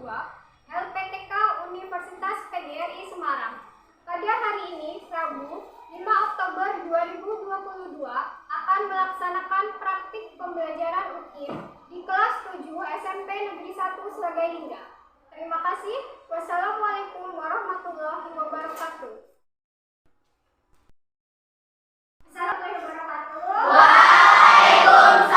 LPTK Universitas PGRI Semarang. Pada hari ini, Rabu, 5 Oktober 2022, akan melaksanakan praktik pembelajaran UKIM di kelas 7 SMP Negeri 1 Sragailingga. Terima kasih. Wassalamualaikum warahmatullahi wabarakatuh. Assalamualaikum warahmatullahi wabarakatuh.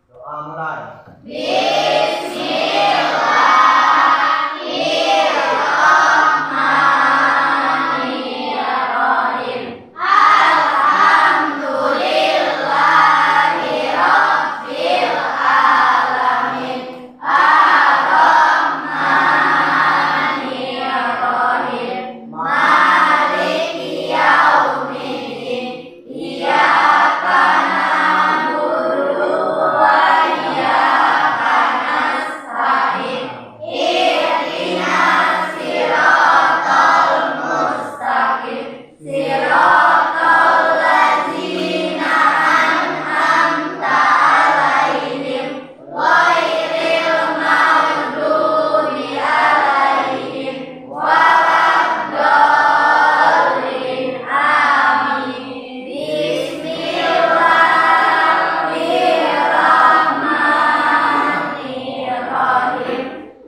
Doa mulai. Bismillahirrahmanirrahim. Alhamdulillahirabbil alamin. Ar-Rahmanirrahim. Maliki yaumiddin. Iyyaka na'budu wa iyyaka nasta'in. Ihdinas siratal mustaqim. Siratal ladzina an'amta 'alaihim ghairil maghdubi 'alaihim waladdallin. Amin. Bismillahirrahmanirrahim.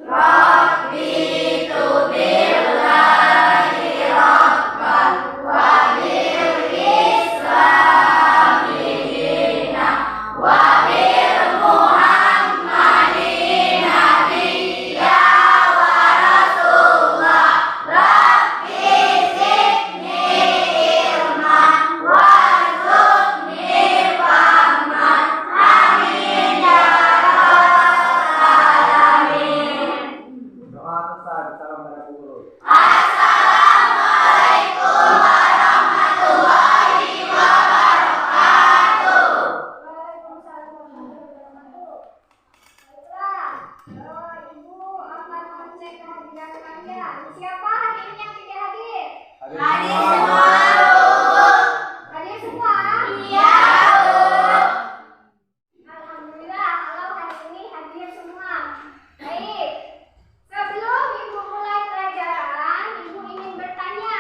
Rabbi tubillahi rabban wa bil islami dina wa bil muhammadin nabiyya wa rasulullah. Rabbi zidni ilman warzuqni fahman. Amin ya rabbal alamin. Doa besar salam pada guru. Assalamualaikum warahmatullahi wabarakatuh. Waalaikumsalam warahmatullahi wabarakatuh. Baiklah, Ibu akan mengecek kehadiran kalian. Siapa hari ini yang tidak hadir? Hadir semua, Bu. Hadir semua? Iya, Bu. Alhamdulillah, kalau hari ini hadir semua. Baik, sebelum Ibu mulai pelajaran, Ibu ingin bertanya,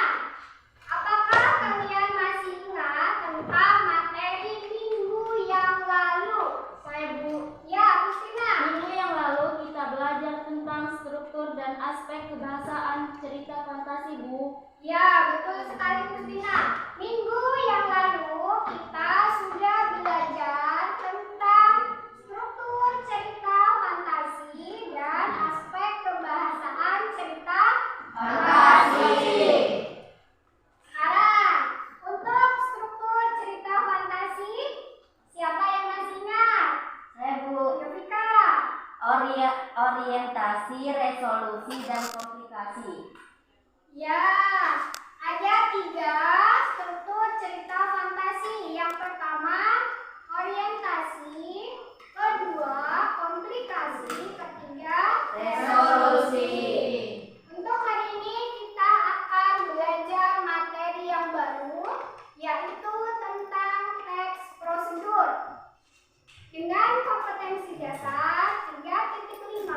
apakah kalian masih ingat tentang materi minggu yang lalu? Saya Bu. Ya, Kristina. Minggu yang lalu kita belajar tentang struktur dan aspek kebahasaan cerita fantasi, Bu. Ya, betul sekali Kristina. Minggu yang lalu kita sudah belajar tentang struktur cerita fantasi dan aspek kebahasaan cerita Fantasi. Sekarang, untuk struktur cerita fantasi, siapa yang masih ingat? Saya, Bu. Yovika. Orientasi, resolusi, dan komplikasi. Ya, ada 3 struktur cerita fantasi. Yang pertama, orientasi. Kedua, komplikasi. Ketiga, Resolusi. Untuk hari ini kita akan belajar materi yang baru, yaitu tentang teks prosedur. Dengan kompetensi dasar 3.5,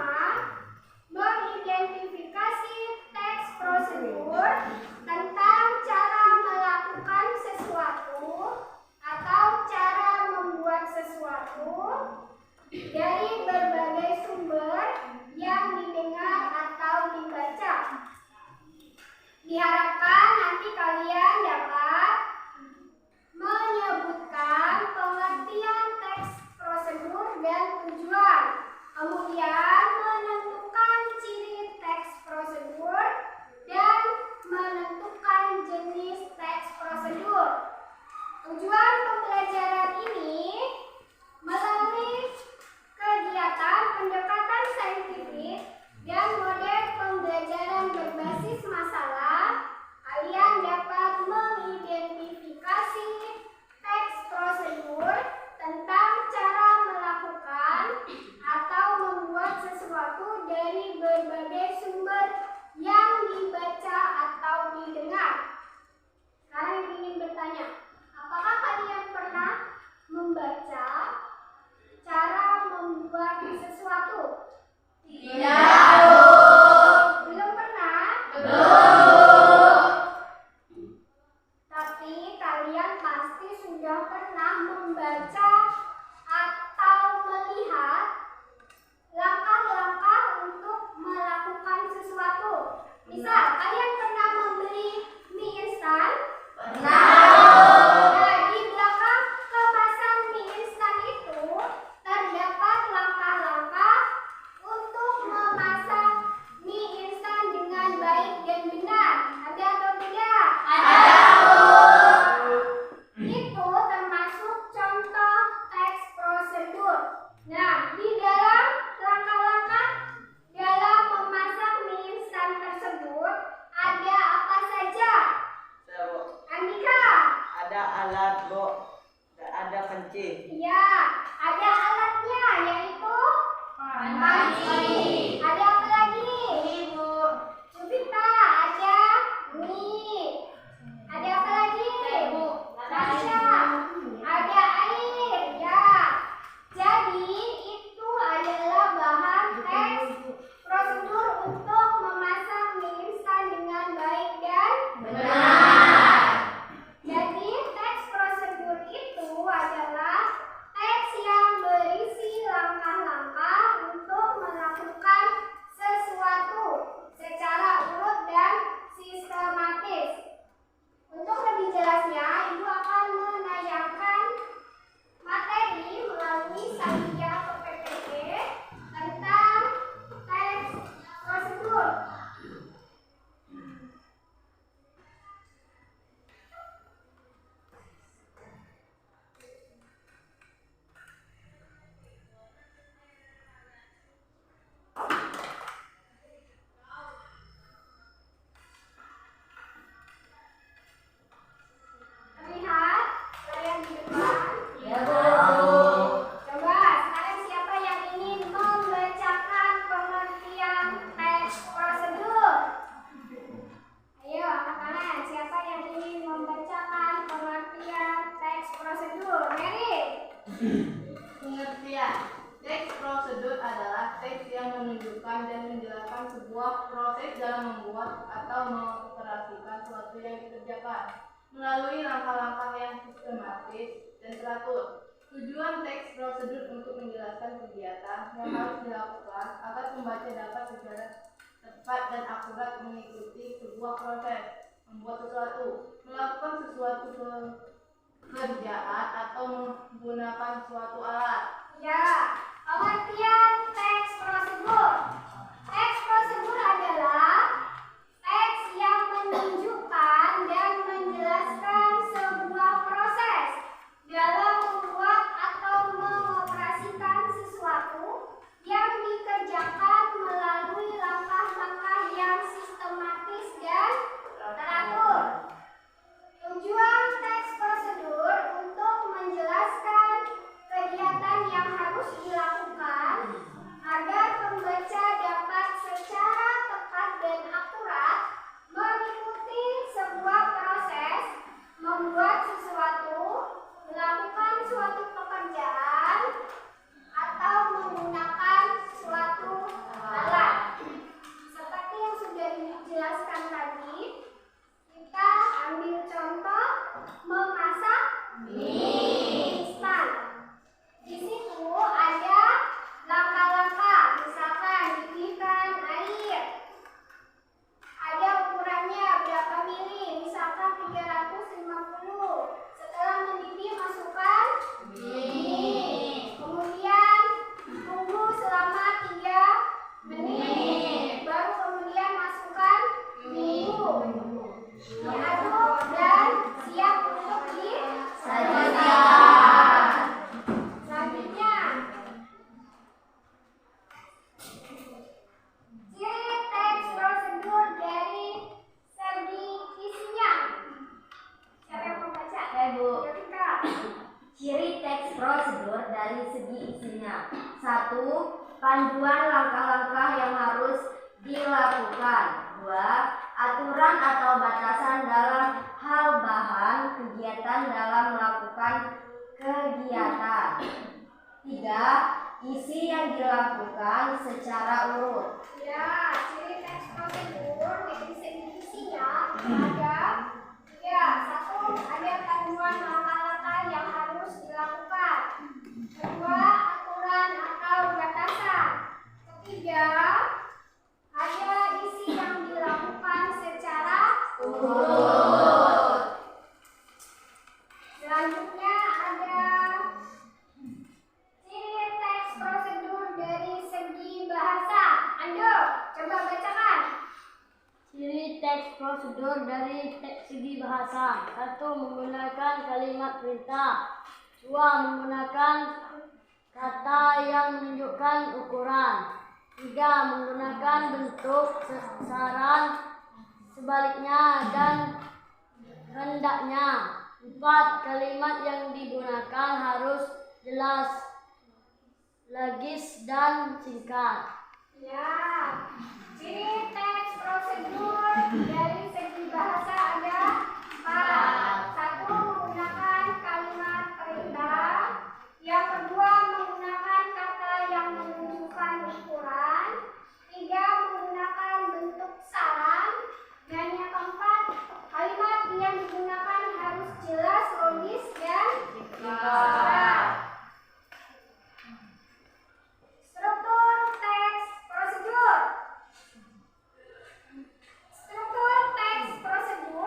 mengidentifikasi teks prosedur tentang cara melakukan sesuatu atau cara membuat sesuatu menunjukkan dan menjelaskan sebuah proses dalam membuat atau mengoperasikan sesuatu yang dikerjakan melalui langkah-langkah yang sistematis dan teratur. Tujuan teks prosedur untuk menjelaskan kegiatan yang harus dilakukan agar pembaca dapat secara tepat dan akurat mengikuti sebuah proses, membuat sesuatu, melakukan sesuatu pekerjaan atau menggunakan suatu alat. Ya, pengertian teks prosedur. Teks prosedur adalah teks yang menunjukkan dan menjelaskan sebuah proses dalam membuat atau mengoperasikan sesuatu yang dikerjakan melalui langkah-langkah yang sistematis dan teratur. Tujuan teks prosedur untuk menjelaskan kegiatan yang harus dilakukan agar pembaca dapat secara tepat dan akurat mengikuti sebuah proses, membuat sesuatu, melakukan suatu pekerjaan, atau menggunakan suatu alat. Seperti yang sudah dijelaskan tadi, kita ambil contoh memasak mie instan. Di situ ada langkah-langkah, misalkan didihkan air. Ada ukurannya berapa mili, misalkan 350. Setelah mendidih masukkan mie. Kemudian tunggu selama 3 menit. Baru kemudian masukkan bumbu. Diaduk dan siap untuk disajikan. Selanjutnya, ciri teks prosedur dari segi isinya. Siapa yang membaca? Bu. Jessica. Ciri teks prosedur dari segi isinya. 1. Panduan langkah-langkah yang harus dilakukan. 2. Aturan atau batasan dalam hal bahan kegiatan dalam melakukan kegiatan. 3. Isi yang dilakukan secara urut. Ya, ciri teks prosedur dari segi isinya ada 1. Ada panduan langkah-langkah yang harus dilakukan. 2. Aturan atau batasan. 3. Ada isi yang dilakukan secara urut. Selanjutnya ada ciri teks prosedur dari segi bahasa. Ando, coba bacakan. Ciri teks prosedur dari segi bahasa. 1. Menggunakan kalimat perintah. 2. Menggunakan kata yang menunjukkan ukuran. 3. Menggunakan bentuk saran, sebaliknya, dan hendaknya. 4. Kalimat yang digunakan harus jelas, logis, dan singkat. Ya, ciri teks prosedur dari segi bahasa ada 4. 1. Menggunakan kalimat perintah. Yang kedua, menggunakan kata yang menunjukkan ukuran. 3. Menggunakan bentuk saran. Dan yang keempat, kalimat yang digunakan harus jelas, logis, dan singkat. Struktur teks prosedur. Struktur teks prosedur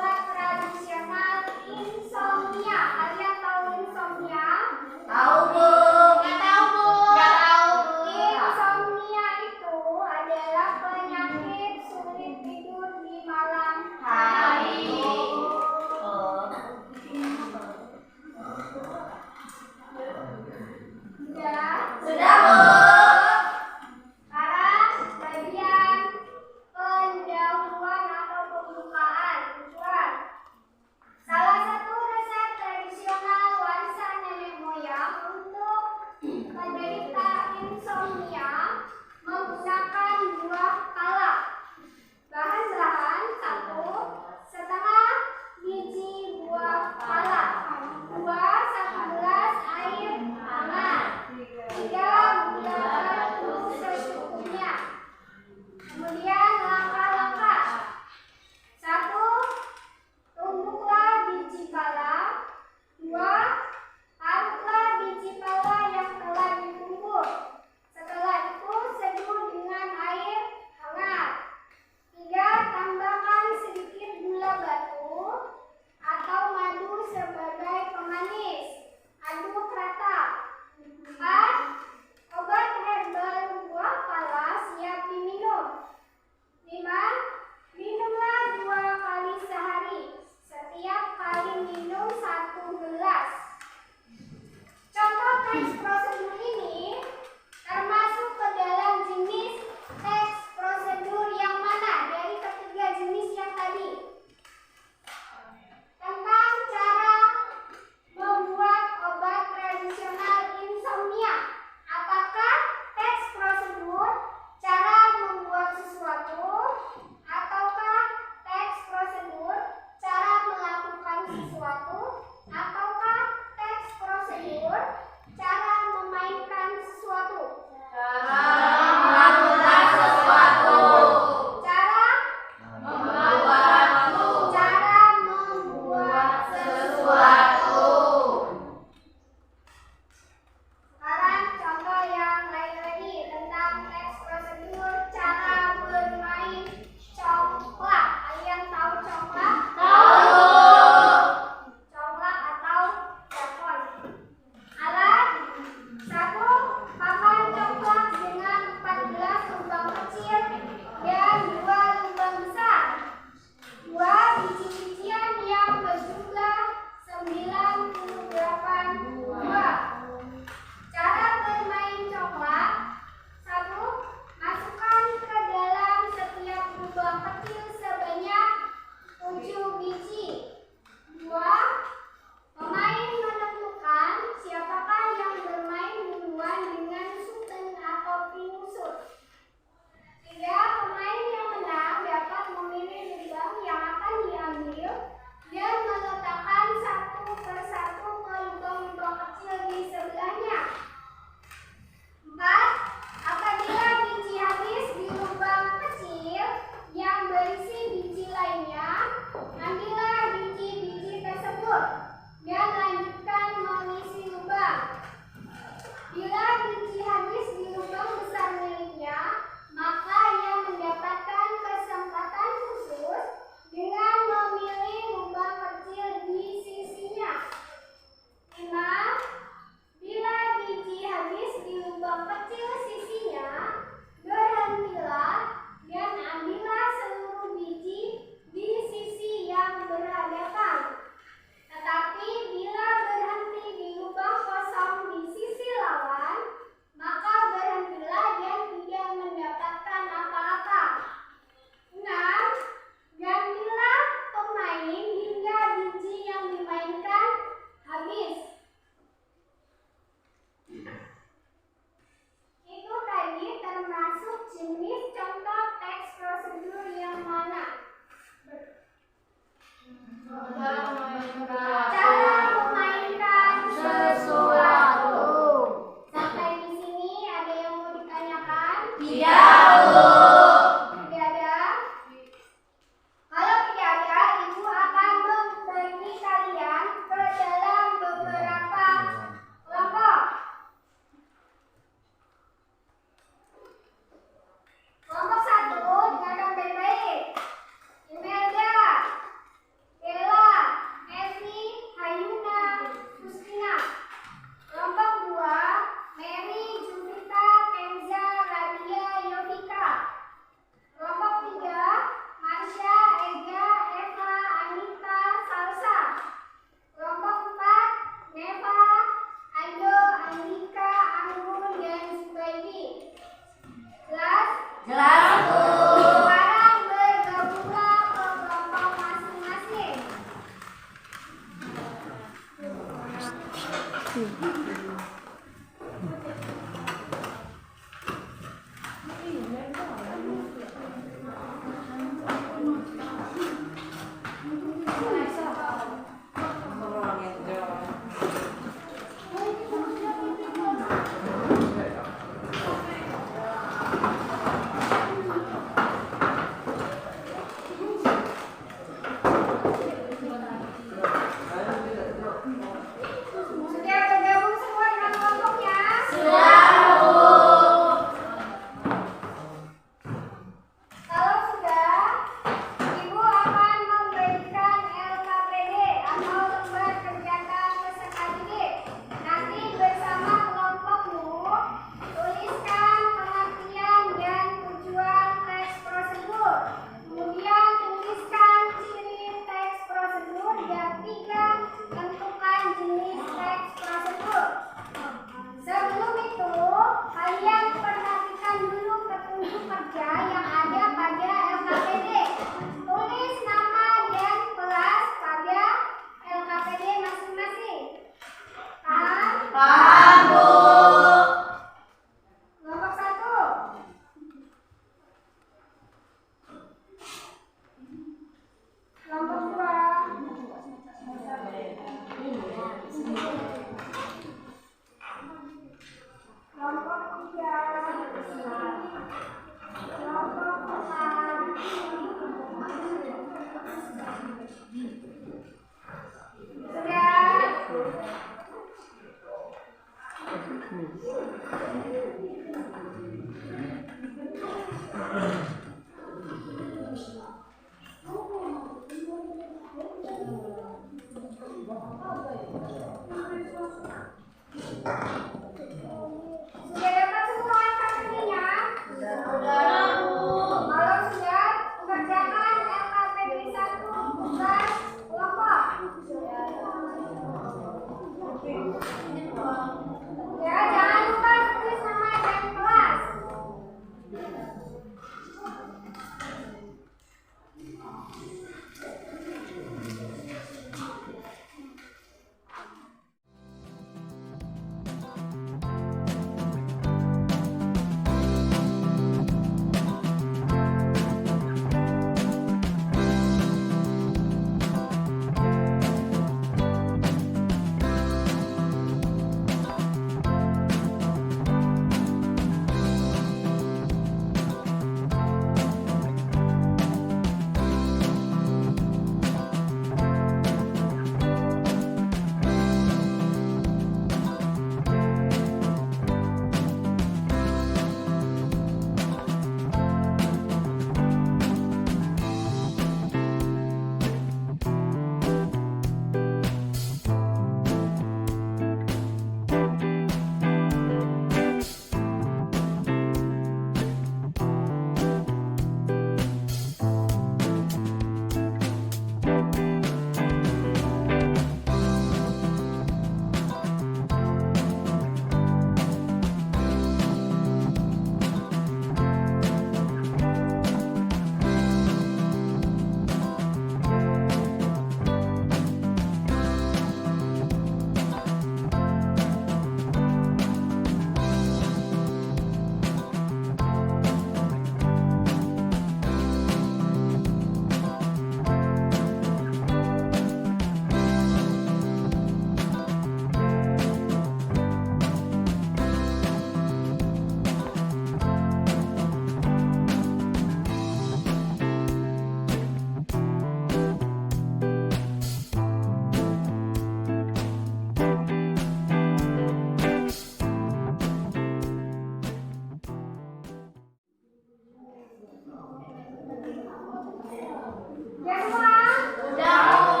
Sudah semua? Sudah, Bu.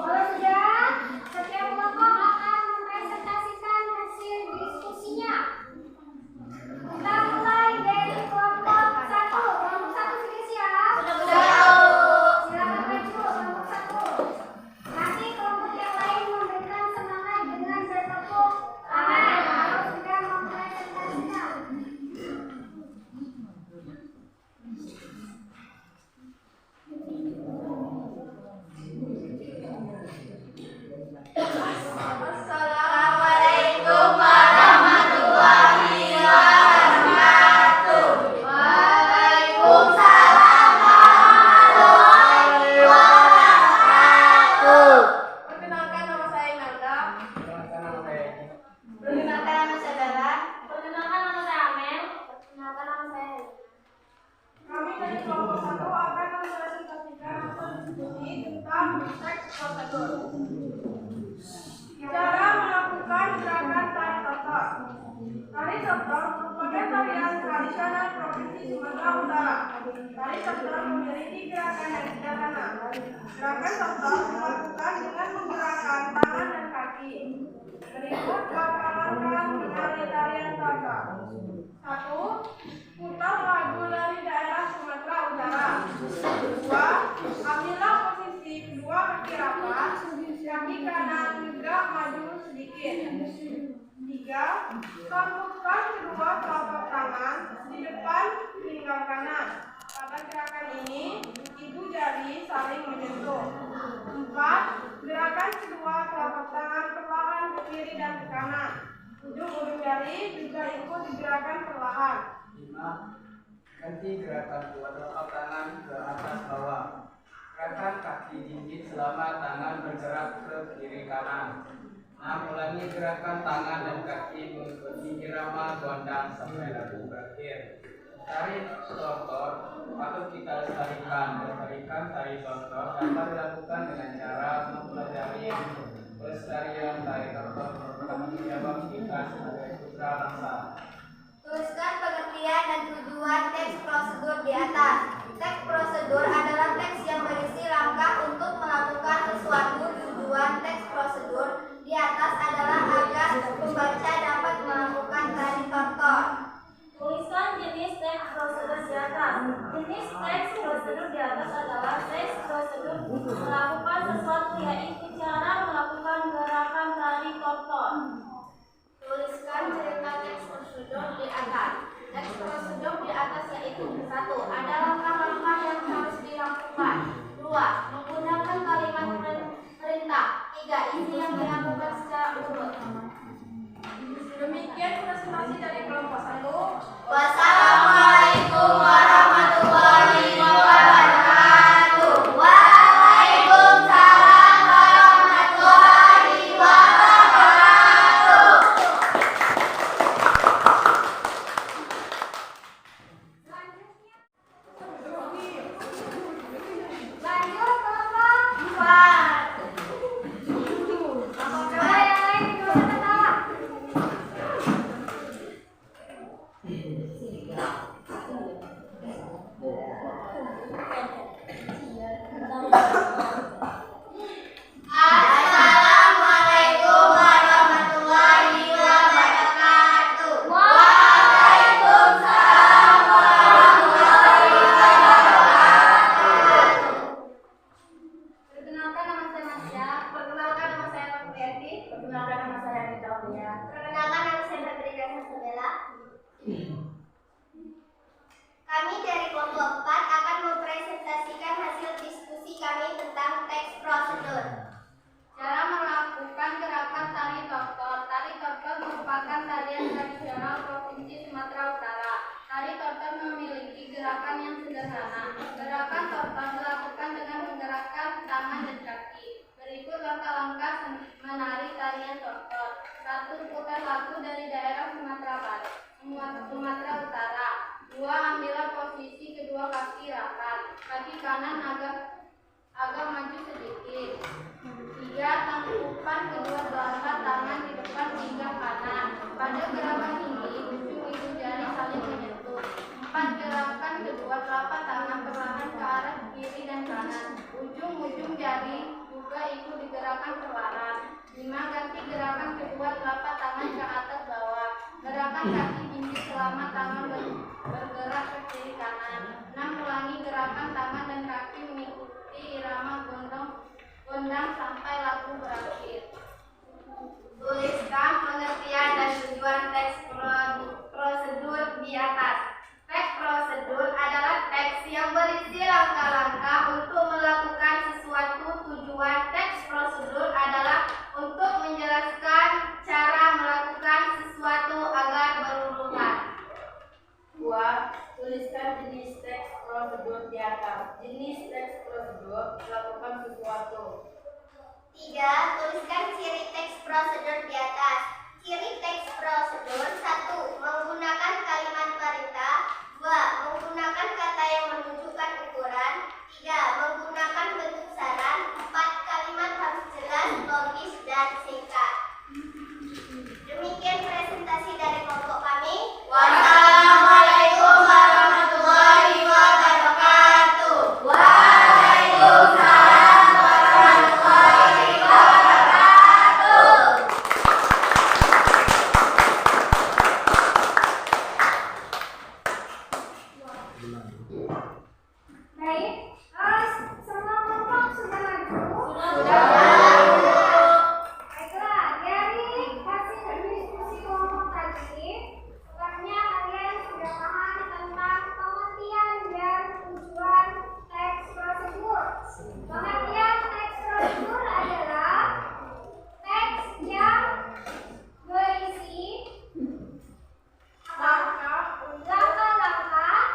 Kalau sudah, setiap kelompok akan mempresentasikan hasil diskusinya. Kita mulai dari kelompok 1. Kelompok 1 sudah siap? Silakan maju kelompok 1. Nanti kelompok yang lain memberikan semangat dengan bertepuk tangan kalau sudah mempresentasikan. Assalamualaikum warahmatullahi wabarakatuh. Waalaikumsalam warahmatullahi wabarakatuh. Perkenalkan nama saya Imelda. Perkenalkan nama saya Edi. Perkenalkan nama saya Bella. Perkenalkan nama saya Amel. Perkenalkan nama saya Helena. Kami dari kelompok 1 akan mempresentasikan hasil diskusi tentang teks prosedur. Cara melakukan gerakan tari tortor. Tari tortor merupakan tarian tradisional Provinsi Sumatera Utara. Tari tortor memiliki gerakan yang sederhana. Gerakan tortor dilakukan dengan menggerakkan tangan dan kaki. Berikut langkah-langkah menari tarian tortor. 1. Putar lagu dari daerah Sumatera Utara. 2. Ambillah posisi kedua kaki rapat, kaki kanan tegak maju sedikit. 3. Tumpukan kedua telapak tangan di depan pinggang kanan. Pada gerakan ini, ibu jari saling menyentuh. 4. Gerakan kedua telapak tangan perlahan ke kiri dan ke kanan. Ujung-ujung jari juga ikut digerakkan perlahan. 5. Ganti gerakan dua telapak tangan ke atas bawah. Gerakan kaki jinjit selama tangan bergerak ke kiri kanan. 6. Ulangi gerakan tangan dan kaki mengikuti irama gondang sampai lagu berakhir. Tari tortor patut kita lestarikan. Lestarikan tari tortor dapat dilakukan dengan cara mempelajari pelestarian tari tortor merupakan tanggung jawab kita sebagai putra bangsa. Tuliskan pengertian dan tujuan teks prosedur di atas. Teks prosedur adalah teks yang berisi langkah untuk melakukan sesuatu. Tujuan teks prosedur di atas adalah agar pembaca dapat melakukan tari tortor. Tuliskan jenis teks prosedur di atas. Jenis teks prosedur di atas adalah teks prosedur melakukan sesuatu, yaitu cara melakukan gerakan tari tortor. Tuliskan cerita teks prosedur di atas. Teks prosedur di atas yaitu 1. Ada langkah-langkah yang harus dilakukan. 2. Menggunakan kalimat perintah. 3. Isi yang dilakukan secara urut. Demikian presentasi dari kelompok 1. Wassalamualaikum warahmatullahi wabarakatuh. Waalaikumsalam warahmatullahi wabarakatuh. Lanjut kelompok 4. Coba yang lain tidak usah ketawa. Assalamualaikum warahmatullahi wabarakatuh. Waalaikumsalam warahmatullahi wabarakatuh. Perkenalkan nama saya Masya. Perkenalkan nama saya Fatriati. Perkenalkan nama saya Rita Ulia. Perkenalkan nama saya Fadrika Sabella. Kami dari kelompok 4 akan mempresentasikan hasil diskusi kami tentang teks prosedur. Cara melakukan gerakan tari tortor. Tari tortor merupakan tarian tradisional Provinsi Sumatera Utara. Tari tortor memiliki gerakan yang sederhana. Gerakan tortor dilakukan dengan menggerakkan tangan dan kaki. Berikut langkah-langkah menari tarian tortor. 1. Putar lagu dari daerah Sumatera Barat, Sumatera Utara. 2. Ambillah posisi kedua kaki rapat, kaki kanan agak maju sedikit. 3. Tangkupan kedua telapak tangan di depan pinggang kanan. Pada gerakan ini, ujung-ujung jari saling menyentuh. 4. Gerakan kedua telapak tangan perlahan ke arah kiri dan kanan. jari juga ikut digerakkan perlahan. 5. Ganti gerakan kedua telapak tangan ke atas bawah. Gerakan kaki jinjit selama tangan bergerak ke kiri kanan. 6. Ulangi gerakan tangan dan kaki mengikuti irama gondang sampai lagu berakhir. Tuliskan pengertian dan tujuan teks prosedur di atas. Teks prosedur adalah teks yang berisi langkah-langkah untuk melakukan sesuatu. Tujuan teks prosedur adalah untuk menjelaskan cara melakukan sesuatu agar berurutan. 2. Tuliskan jenis teks prosedur di atas. Jenis teks prosedur melakukan sesuatu. 3. Tuliskan ciri teks prosedur di atas. Ciri teks prosedur 1. Menggunakan kalimat perintah. 2. Menggunakan kata yang menunjukkan ukuran. 3. Menggunakan bentuk saran. 4. Kalimat harus jelas, logis, dan singkat. Demikian presentasi dari kelompok kami. Wassalamualaikum warahmatullahi wabarakatuh. Waalaikumsalam warahmatullahi wabarakatuh. Baik, semua kelompok sudah maju. Baiklah, dari hasil diskusi kelompok tadi, sebenarnya kalian sudah paham tentang pengertian dan tujuan teks prosedur. Pengertian teks prosedur adalah teks yang berisi langkah-langkah untuk melakukan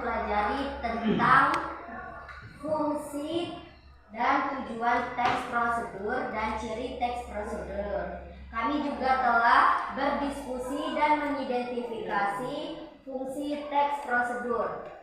mempelajari tentang fungsi dan tujuan teks prosedur dan ciri teks prosedur. Kami juga telah berdiskusi dan mengidentifikasi fungsi teks prosedur.